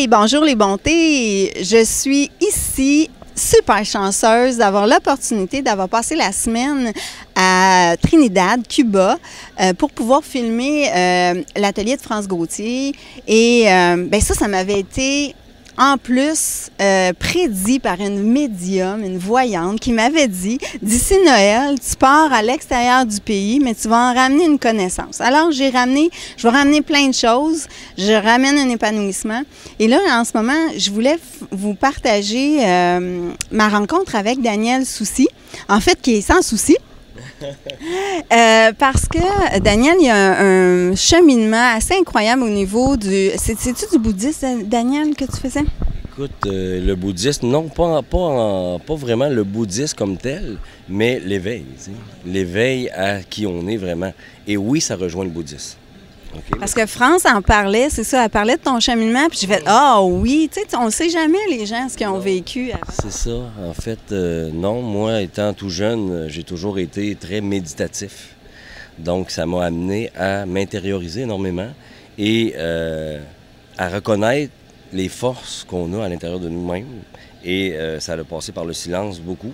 Hey, bonjour les bontés. Je suis ici super chanceuse d'avoir l'opportunité d'avoir passé la semaine à Trinidad, Cuba, pour pouvoir filmer l'atelier de France Gauthier. Et ben ça m'avait été en plus prédit par une médium, une voyante, qui m'avait dit « D'ici Noël, tu pars à l'extérieur du pays, mais tu vas en ramener une connaissance. » Alors, je vais ramener plein de choses. Je ramène un épanouissement. Et là, en ce moment, je voulais vous partager ma rencontre avec Daniel Soucy, en fait, qui est sans souci. Parce que Daniel, il y a un cheminement assez incroyable au niveau du... C'est-tu du bouddhisme, Daniel, que tu faisais? Écoute, le bouddhisme, non, pas vraiment le bouddhisme comme tel, mais l'éveil, l'éveil à qui on est vraiment. Et oui, ça rejoint le bouddhisme. Okay. Parce que France en parlait, c'est ça, elle parlait de ton cheminement, puis j'ai fait « Ah oui, tu sais, on ne sait jamais les gens ce qu'ils ont vécu avant. » C'est ça, en fait, non, moi, étant tout jeune, j'ai toujours été très méditatif. Donc, ça m'a amené à m'intérioriser énormément et à reconnaître les forces qu'on a à l'intérieur de nous-mêmes. Et ça a passé par le silence beaucoup.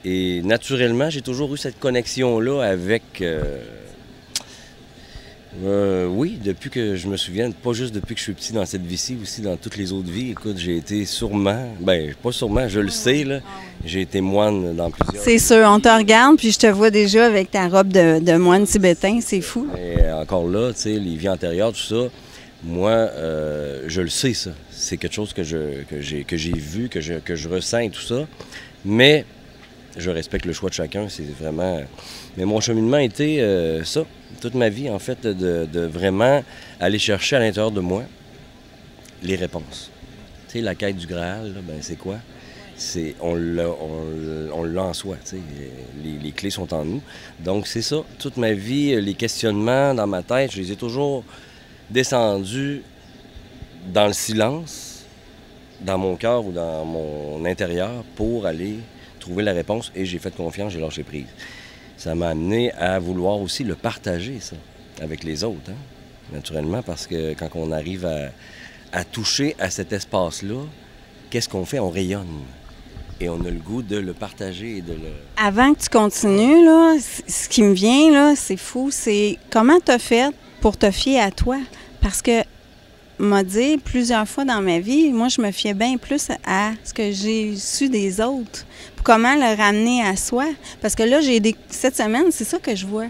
Et naturellement, j'ai toujours eu cette connexion-là avec... oui, depuis que je me souviens, pas juste depuis que je suis petit dans cette vie-ci, aussi dans toutes les autres vies. Écoute, j'ai été sûrement, ben pas sûrement, je le sais, là, j'ai été moine dans plusieurs. C'est sûr, on te regarde, puis je te vois déjà avec ta robe de moine tibétain, c'est fou. Et encore là, tu sais, les vies antérieures, tout ça, moi, je le sais, ça. C'est quelque chose que j'ai vu, que je ressens et tout ça. Mais je respecte le choix de chacun, c'est vraiment... Mais mon cheminement a été ça, toute ma vie, en fait, de vraiment aller chercher à l'intérieur de moi les réponses. Tu sais, la quête du Graal, là, ben, c'est quoi? On l'a en soi, tu sais, les clés sont en nous. Donc, c'est ça, toute ma vie, les questionnements dans ma tête, je les ai toujours descendus dans le silence, dans mon cœur ou dans mon intérieur pour aller trouver la réponse et j'ai fait confiance, j'ai lâché prise. Ça m'a amené à vouloir aussi le partager, ça, avec les autres, hein? Naturellement, parce que quand on arrive à toucher à cet espace-là, qu'est-ce qu'on fait? On rayonne. Et on a le goût de le partager et de le... Avant que tu continues, là, ce qui me vient, là, c'est fou, c'est comment tu as fait pour te fier à toi? Parce que m'a dit plusieurs fois dans ma vie, moi, je me fiais bien plus à ce que j'ai su des autres. Pour comment le ramener à soi. Parce que là, cette semaine, c'est ça que je vois.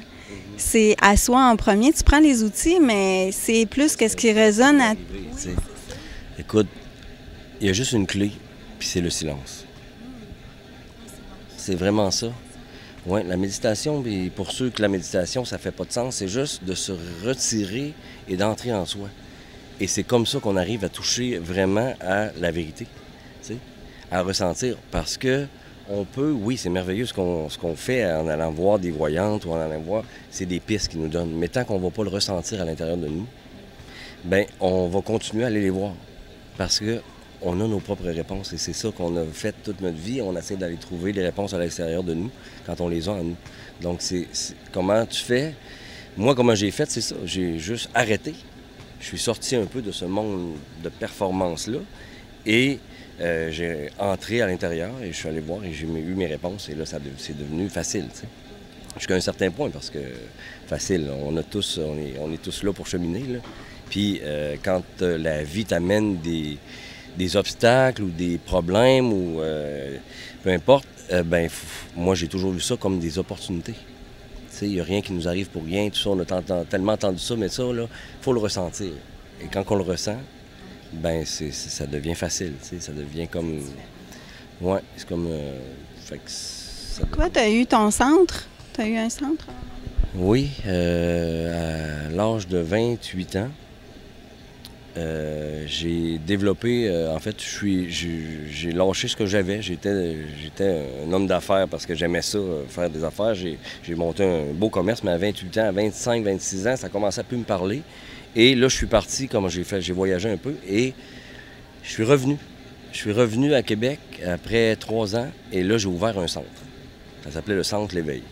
C'est à soi en premier. Tu prends les outils, mais c'est plus qu'est-ce qui résonne à... Écoute, il y a juste une clé, puis c'est le silence. C'est vraiment ça. Oui, la méditation, puis pour ceux que la méditation, ça fait pas de sens, c'est juste de se retirer et d'entrer en soi. Et c'est comme ça qu'on arrive à toucher vraiment à la vérité, tu sais, à ressentir. Parce que on peut, oui, c'est merveilleux ce qu'on fait en allant voir des voyantes ou en allant voir, c'est des pistes qu'ils nous donnent. Mais tant qu'on ne va pas le ressentir à l'intérieur de nous, bien, on va continuer à aller les voir. Parce qu'on a nos propres réponses. Et c'est ça qu'on a fait toute notre vie. On essaie d'aller trouver des réponses à l'extérieur de nous quand on les a en nous. Donc, comment tu fais? Moi, comment j'ai fait, c'est ça. J'ai juste arrêté. Je suis sorti un peu de ce monde de performance-là et j'ai entré à l'intérieur et je suis allé voir et j'ai eu mes réponses et là, c'est devenu facile, tu sais. Jusqu'à un certain point parce que facile, on est tous là pour cheminer, là. Puis quand la vie t'amène des obstacles ou des problèmes ou peu importe, moi, j'ai toujours vu ça comme des opportunités. Il n'y a rien qui nous arrive pour rien, tout ça, on a tellement entendu ça, mais ça, il faut le ressentir. Et quand on le ressent, ben ça devient facile, ça devient comme... Ouais, c'est comme... Toi, tu as eu ton centre? Tu as eu un centre? Oui, à l'âge de 28 ans, j'ai développé, en fait, j'ai lâché ce que j'avais. J'étais un homme d'affaires parce que j'aimais ça, faire des affaires. J'ai monté un beau commerce, mais à 28 ans, à 25, 26 ans, ça commençait à plus me parler. Et là, je suis parti, comme j'ai voyagé un peu, et je suis revenu. Je suis revenu à Québec après 3 ans, et là, j'ai ouvert un centre. Ça s'appelait le Centre L'Éveil.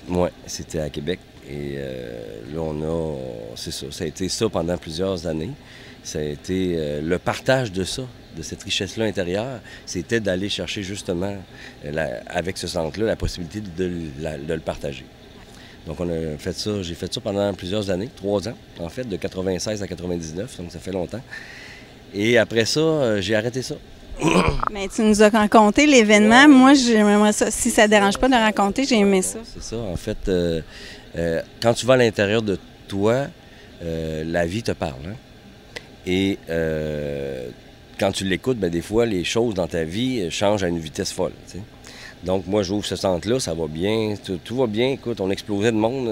Oui, c'était à Québec. Et là, c'est ça, ça a été ça pendant plusieurs années. Ça a été le partage de ça, de cette richesse-là intérieure, c'était d'aller chercher justement, avec ce centre-là, la possibilité de le partager. Donc, on a fait ça, j'ai fait ça pendant plusieurs années, 3 ans, en fait, de 96 à 99, donc ça fait longtemps. Et après ça, j'ai arrêté ça. Mais tu nous as raconté l'événement. Moi, j'aimerais ça. Si ça ne dérange pas de raconter, j'ai aimé ça. C'est ça. En fait, quand tu vas à l'intérieur de toi, la vie te parle. Hein? Et quand tu l'écoutes, bien, des fois, les choses dans ta vie changent à une vitesse folle. T'sais. Donc, moi, j'ouvre ce centre-là, ça va bien, tout va bien. Écoute, on explosait de monde.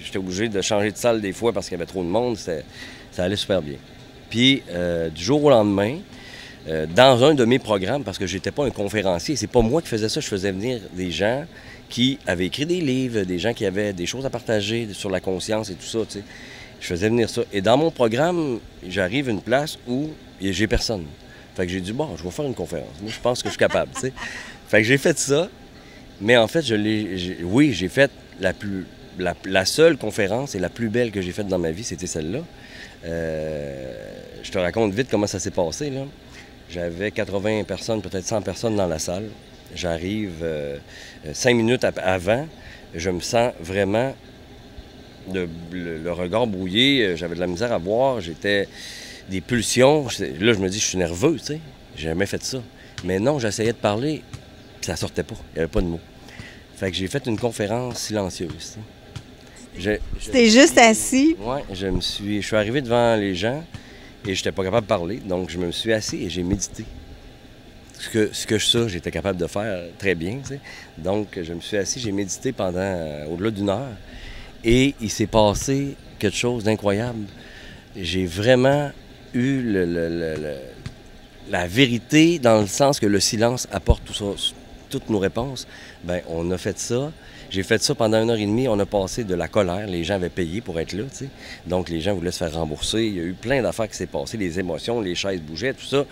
J'étais obligé de changer de salle des fois parce qu'il y avait trop de monde. Ça allait super bien. Puis, du jour au lendemain, dans un de mes programmes, parce que j'étais pas un conférencier, c'est pas moi qui faisais ça, je faisais venir des gens qui avaient écrit des livres, des gens qui avaient des choses à partager sur la conscience et tout ça, tu sais. Je faisais venir ça. Et dans mon programme, j'arrive à une place où j'ai personne. Fait que j'ai dit, bon, je vais faire une conférence. Moi, je pense que je suis capable, tu sais. Fait que j'ai fait ça, mais en fait, oui, j'ai fait la seule conférence et la plus belle que j'ai faite dans ma vie, c'était celle-là. Je te raconte vite comment ça s'est passé, là. J'avais 80 personnes, peut-être 100 personnes dans la salle. J'arrive 5 minutes avant. Je me sens vraiment le regard brouillé. J'avais de la misère à boire. J'étais des pulsions. Là, je me dis, je suis nerveux, tu sais. J'ai jamais fait ça. Mais non, j'essayais de parler, puis ça sortait pas. Il n'y avait pas de mots. Fait que j'ai fait une conférence silencieuse. T'es juste assis? Oui, je suis arrivé devant les gens. Et je n'étais pas capable de parler, donc je me suis assis et j'ai médité. Ça, j'étais capable de faire très bien, tu sais. Donc, je me suis assis, j'ai médité pendant au-delà d'1 heure. Et il s'est passé quelque chose d'incroyable. J'ai vraiment eu la vérité dans le sens que le silence apporte tout ça, toutes nos réponses. Bien, on a fait ça. J'ai fait ça pendant 1 heure et demie. On a passé de la colère. Les gens avaient payé pour être là, tu sais. Donc, les gens voulaient se faire rembourser. Il y a eu plein d'affaires qui s'est passées, les émotions, les chaises bougeaient, tout ça.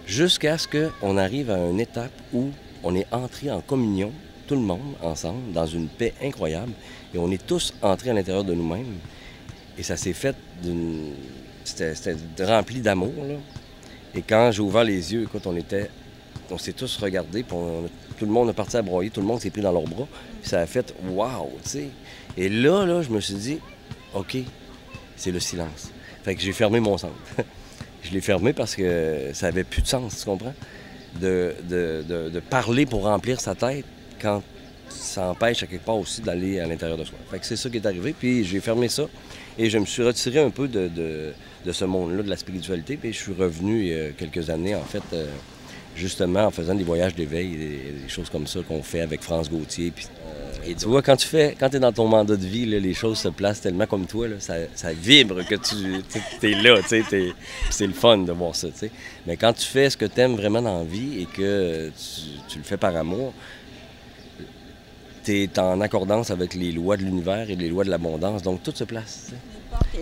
Jusqu'à ce qu'on arrive à une étape où on est entré en communion, tout le monde, ensemble, dans une paix incroyable. Et on est tous entrés à l'intérieur de nous-mêmes. Et ça s'est fait C'était rempli d'amour, là. Et quand j'ai ouvert les yeux, écoute, on s'est tous regardés, puis tout le monde est parti à broyer, tout le monde s'est pris dans leurs bras. Puis ça a fait « wow », tu sais. Et là, je me suis dit « OK, c'est le silence ». Fait que j'ai fermé mon centre. Je l'ai fermé parce que ça n'avait plus de sens, tu comprends? De parler pour remplir sa tête quand ça empêche à quelque part aussi d'aller à l'intérieur de soi. Fait que c'est ça qui est arrivé, puis j'ai fermé ça. Et je me suis retiré un peu de ce monde-là, de la spiritualité, puis je suis revenu il y a quelques années, en fait, justement en faisant des voyages d'éveil, des choses comme ça qu'on fait avec France Gauthier. Puis, et tu vois, quand tu es dans ton mandat de vie, là, les choses se placent tellement comme toi, là, ça vibre que tu es là, tu sais, c'est le fun de voir ça, tu sais. Mais quand tu fais ce que tu aimes vraiment dans la vie et que tu le fais par amour, tu es en accordance avec les lois de l'univers et les lois de l'abondance, donc tout se place, tu sais.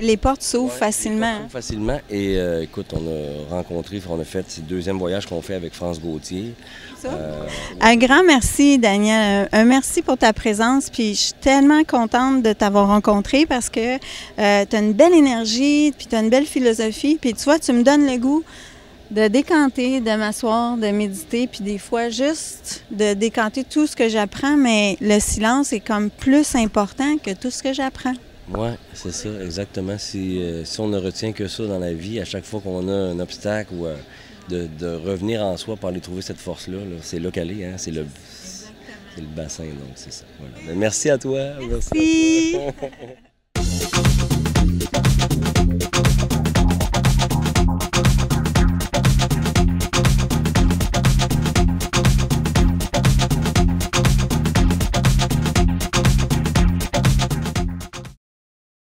Les portes s'ouvrent facilement. Les portes s'ouvrent facilement. Et écoute, on a fait ce 2e voyage qu'on fait avec France Gauthier. Un grand merci, Daniel. Un merci pour ta présence. Puis je suis tellement contente de t'avoir rencontré parce que tu as une belle énergie, puis tu as une belle philosophie. Puis tu vois, tu me donnes le goût de décanter, de m'asseoir, de méditer, puis des fois juste de décanter tout ce que j'apprends, mais le silence est comme plus important que tout ce que j'apprends. Oui, c'est ça, exactement. Si on ne retient que ça dans la vie, à chaque fois qu'on a un obstacle ou de revenir en soi pour aller trouver cette force-là, là, c'est là qu'elle est, hein? C'est le bassin, donc c'est ça. Voilà. Mais merci à toi. Merci.